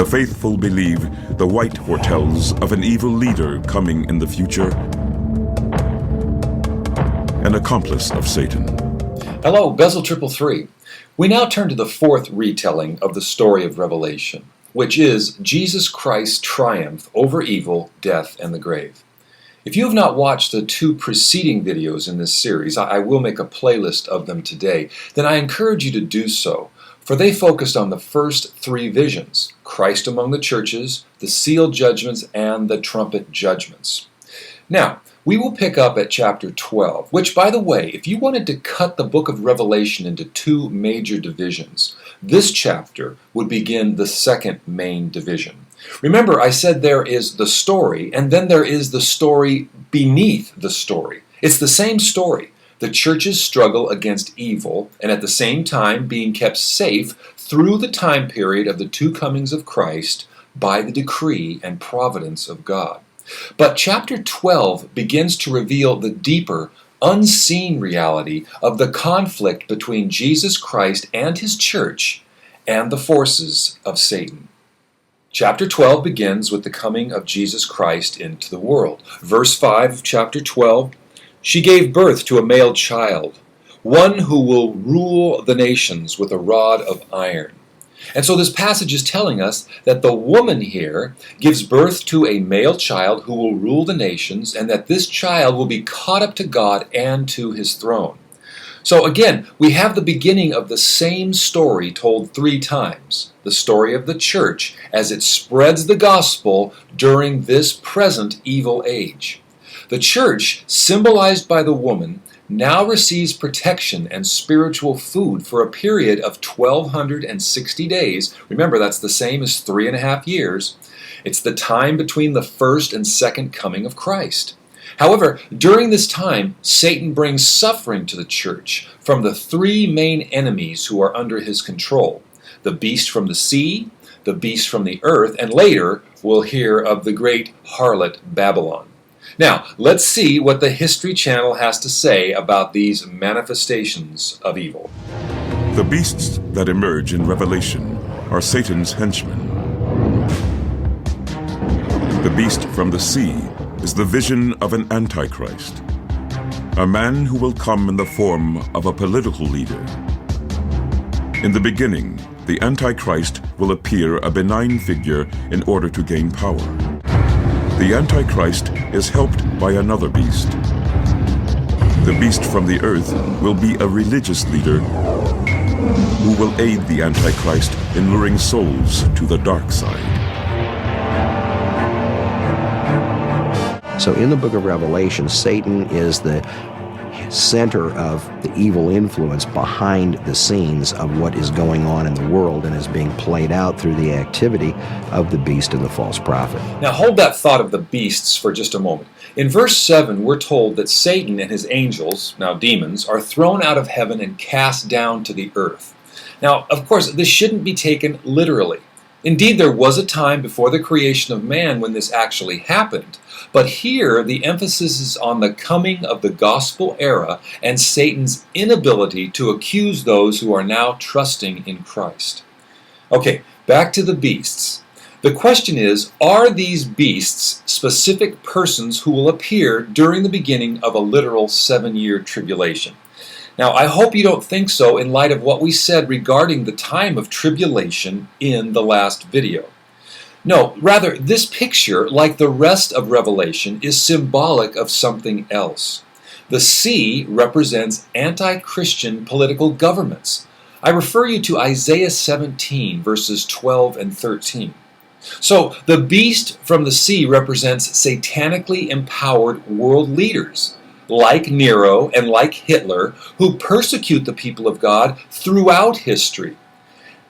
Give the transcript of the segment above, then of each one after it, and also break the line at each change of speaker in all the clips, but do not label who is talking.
faithful believe the white foretells of an evil leader coming in the future, an accomplice of Satan.
Hello, Bezel 333. We now turn to the fourth retelling of the story of Revelation, which is Jesus Christ's triumph over evil, death, and the grave. If you have not watched the two preceding videos in this series, I will make a playlist of them today, then I encourage you to do so, for they focused on the first three visions: Christ among the churches, the seal judgments, and the trumpet judgments. Now, we will pick up at chapter 12, which, by the way, if you wanted to cut the book of Revelation into two major divisions, this chapter would begin the second main division. Remember, I said there is the story, and then there is the story beneath the story. It's the same story. The churches struggle against evil, and at the same time being kept safe through the time period of the two comings of Christ by the decree and providence of God. But chapter 12 begins to reveal the deeper, unseen reality of the conflict between Jesus Christ and his church and the forces of Satan. Chapter 12 begins with the coming of Jesus Christ into the world. Verse 5 of chapter 12, "She gave birth to a male child, one who will rule the nations with a rod of iron." And so this passage is telling us that the woman here gives birth to a male child who will rule the nations, and that this child will be caught up to God and to his throne. So again, we have the beginning of the same story told three times, the story of the church as it spreads the gospel during this present evil age. The church, symbolized by the woman, now receives protection and spiritual food for a period of 1,260 days. Remember, that's the same as 3.5 years. It's the time between the first and second coming of Christ. However, during this time, Satan brings suffering to the church from the three main enemies who are under his control: the beast from the sea, the beast from the earth, and later we'll hear of the great harlot Babylon. Now, let's see what the History Channel has to say about these manifestations of evil.
The beasts that emerge in Revelation are Satan's henchmen. The beast from the sea is the vision of an antichrist, a man who will come in the form of a political leader. In the beginning, the antichrist will appear a benign figure in order to gain power. The Antichrist is helped by another beast. The beast from the earth will be a religious leader who will aid the Antichrist in luring souls to the dark side.
So in the book of Revelation, Satan is the center of the evil influence behind the scenes of what is going on in the world and is being played out through the activity of the beast and the false prophet.
Now hold that thought of the beasts for just a moment. In verse 7, we're told that Satan and his angels, now demons, are thrown out of heaven and cast down to the earth. Now, of course, this shouldn't be taken literally. Indeed, there was a time before the creation of man when this actually happened. But here, the emphasis is on the coming of the gospel era and Satan's inability to accuse those who are now trusting in Christ. Okay, back to the beasts. The question is, are these beasts specific persons who will appear during the beginning of a literal 7-year tribulation? Now, I hope you don't think so in light of what we said regarding the time of tribulation in the last video. No, rather, this picture, like the rest of Revelation, is symbolic of something else. The sea represents anti-Christian political governments. I refer you to Isaiah 17, verses 12 and 13. So, the beast from the sea represents satanically empowered world leaders, like Nero and like Hitler, who persecute the people of God throughout history.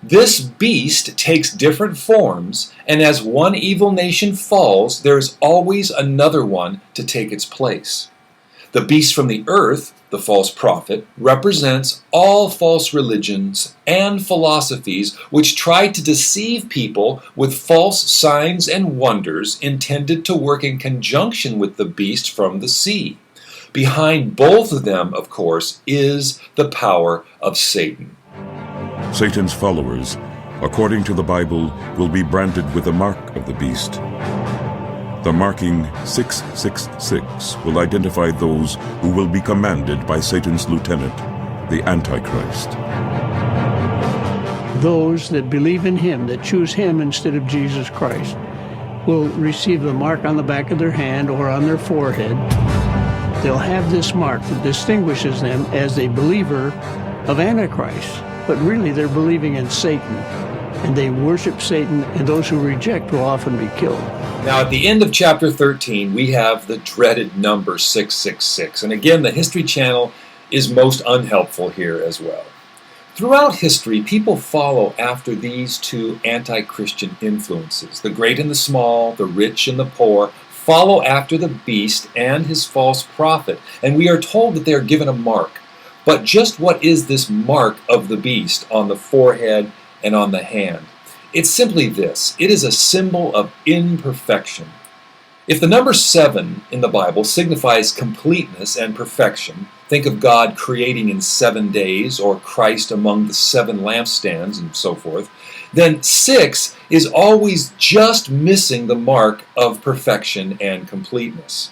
This beast takes different forms, and as one evil nation falls, there is always another one to take its place. The beast from the earth, the false prophet, represents all false religions and philosophies which try to deceive people with false signs and wonders intended to work in conjunction with the beast from the sea. Behind both of them, of course, is the power of Satan.
Satan's followers according to the Bible, will be branded with the mark of the beast. The marking 666 will identify those who will be commanded by Satan's lieutenant, the Antichrist.
Those that believe in him, that choose him instead of Jesus Christ, will receive the mark on the back of their hand or on their forehead. They'll have this mark that distinguishes them as a believer of Antichrist, but really they're believing in Satan, and they worship Satan, and those who reject will often be killed.
Now, at the end of chapter 13, we have the dreaded number 666. And again, the History Channel is most unhelpful here as well. Throughout history, people follow after these two anti-Christian influences. The great and the small, the rich and the poor, follow after the beast and his false prophet. And we are told that they are given a mark. But just what is this mark of the beast on the forehead and on the hand? It's simply this. It is a symbol of imperfection. If the number 7 in the Bible signifies completeness and perfection, think of God creating in 7 days, or Christ among the 7 lampstands, and so forth, then 6 is always just missing the mark of perfection and completeness.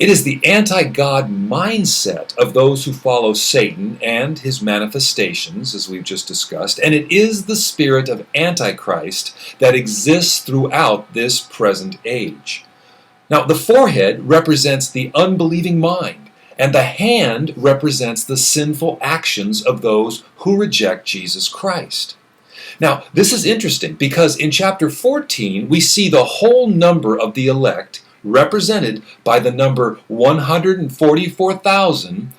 It is the anti-God mindset of those who follow Satan and his manifestations, as we've just discussed, and it is the spirit of Antichrist that exists throughout this present age. Now, the forehead represents the unbelieving mind, and the hand represents the sinful actions of those who reject Jesus Christ. Now, this is interesting because in chapter 14, we see the whole number of the elect represented by the number 144,000,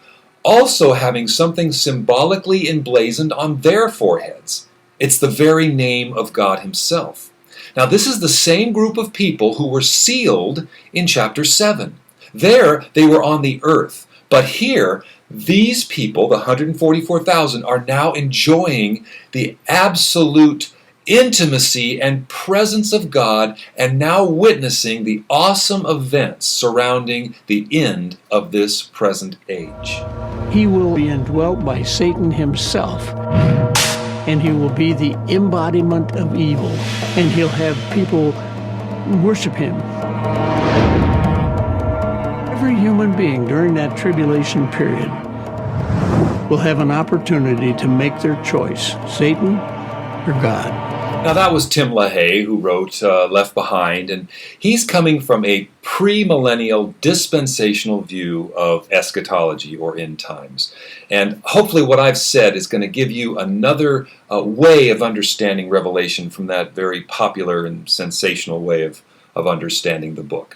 also having something symbolically emblazoned on their foreheads. It's the very name of God himself. Now, this is the same group of people who were sealed in chapter 7. There, they were on the earth. But here, these people, the 144,000, are now enjoying the absolute intimacy and presence of God, and now witnessing the awesome events surrounding the end of this present age.
He will be indwelt by Satan himself, and he will be the embodiment of evil, and he'll have people worship him. Every human being during that tribulation period will have an opportunity to make their choice, Satan or God.
Now, that was Tim LaHaye, who wrote Left Behind, and he's coming from a premillennial dispensational view of eschatology, or end times. And hopefully what I've said is going to give you another way of understanding Revelation from that very popular and sensational way of understanding the book.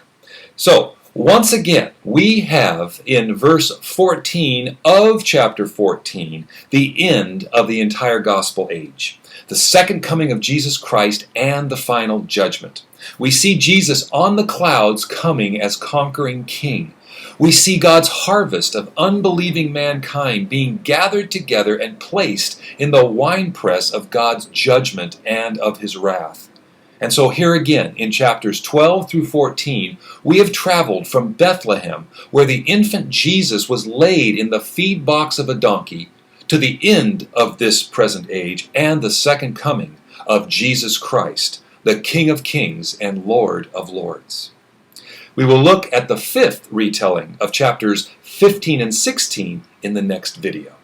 So, once again, we have in verse 14 of chapter 14 the end of the entire gospel age, the second coming of Jesus Christ and the final judgment. We see Jesus on the clouds coming as conquering king. We see God's harvest of unbelieving mankind being gathered together and placed in the winepress of God's judgment and of his wrath. And so here again, in chapters 12 through 14, we have traveled from Bethlehem, where the infant Jesus was laid in the feed box of a donkey, to the end of this present age and the second coming of Jesus Christ, the King of Kings and Lord of Lords. We will look at the 5th retelling of chapters 15 and 16 in the next video.